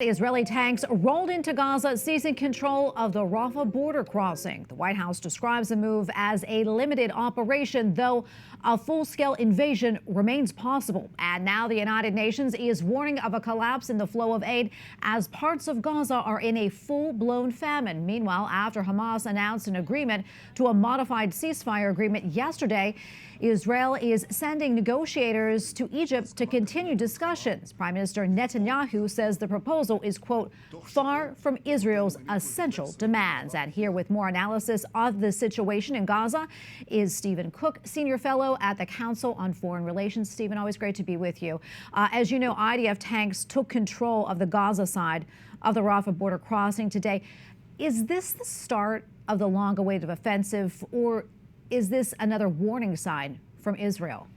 Israeli tanks rolled into Gaza, seizing control of the Rafah border crossing. The White House describes the move as a limited operation, though a full-scale invasion remains possible. And now the United Nations is warning of a collapse in the flow of aid as parts of Gaza are in a full-blown famine. Meanwhile, after Hamas announced an agreement to a modified ceasefire agreement yesterday, Israel is sending negotiators to Egypt to continue discussions. Prime Minister Netanyahu says the proposal is, quote, far from Israel's essential demands. And here with more analysis of the situation in Gaza is Stephen Cook, Senior Fellow at the Council on Foreign Relations. Stephen, always great to be with you. As you know, IDF tanks took control of the Gaza side of the Rafah border crossing today. Is this the start of the long-awaited offensive, or is this another warning sign from Israel?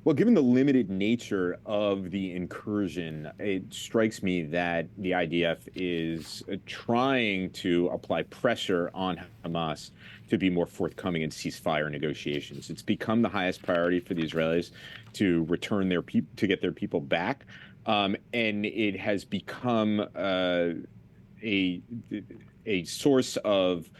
Well, given the limited nature of the incursion, it strikes me that the IDF is trying to apply pressure on Hamas to be more forthcoming in ceasefire negotiations. It's become the highest priority for the Israelis to return their to get their people back, and it has become a source of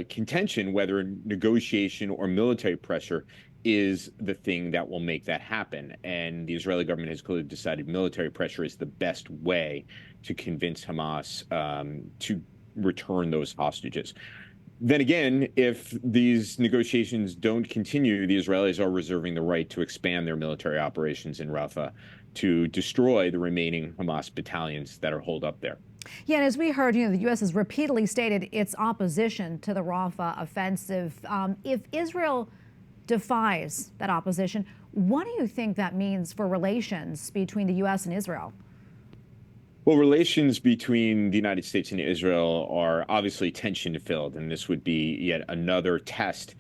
contention whether negotiation or military pressure is the thing that will make that happen. And the Israeli government has clearly decided military pressure is the best way to convince Hamas to return those hostages. Then again, if these negotiations don't continue, the Israelis are reserving the right to expand their military operations in Rafah to destroy the remaining Hamas battalions that are holed up there. Yeah, and as we heard, the U.S. has repeatedly stated its opposition to the Rafah offensive. If Israel defies that opposition, what do you think that means for relations between the U.S. and Israel? Well, relations between the United States and Israel are obviously tension-filled, and this would be yet another test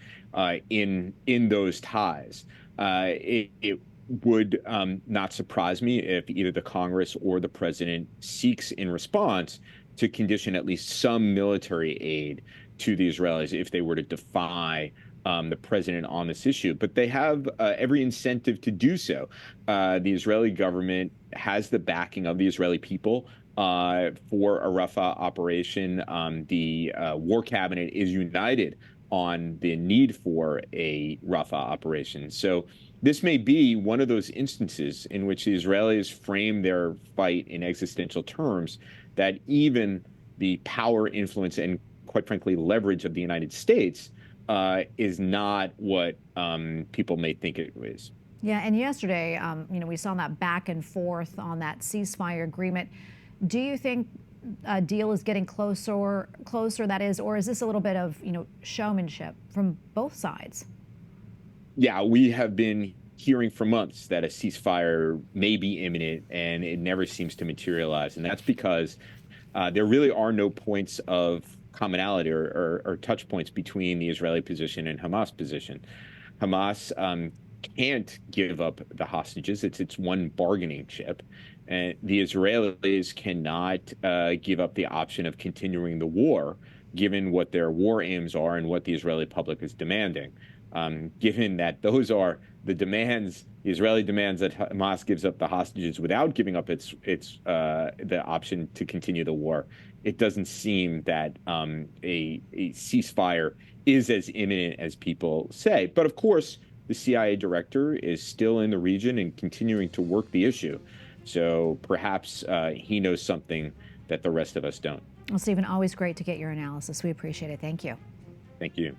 in those ties. It would not surprise me if either the Congress or the president seeks in response to condition at least some military aid to the Israelis if they were to defy the president on this issue. But they have every incentive to do so. The Israeli government has the backing of the Israeli people for a Rafah operation. The war cabinet is united on the need for a Rafah operation. So this may be one of those instances in which the Israelis frame their fight in existential terms that even the power, influence, and quite frankly, leverage of the United States is not what people may think it is. Yeah, and yesterday, we saw that back and forth on that ceasefire agreement. Do you think a deal is getting closer, that is, or is this a little bit of, showmanship from both sides? Yeah, we have been hearing for months that a ceasefire may be imminent, and it never seems to materialize. And that's because there really are no points of commonality or touch points between the Israeli position and Hamas position. Hamas can't give up the hostages. It's its one bargaining chip. And the Israelis cannot give up the option of continuing the war, given what their war aims are and what the Israeli public is demanding. Given that those are the demands, the Israeli demands that Hamas gives up the hostages without giving up the option to continue the war, it doesn't seem that a ceasefire is as imminent as people say. But of course, the CIA director is still in the region and continuing to work the issue. So perhaps he knows something that the rest of us don't. Well, Stephen, always great to get your analysis. We appreciate it. Thank you. Thank you.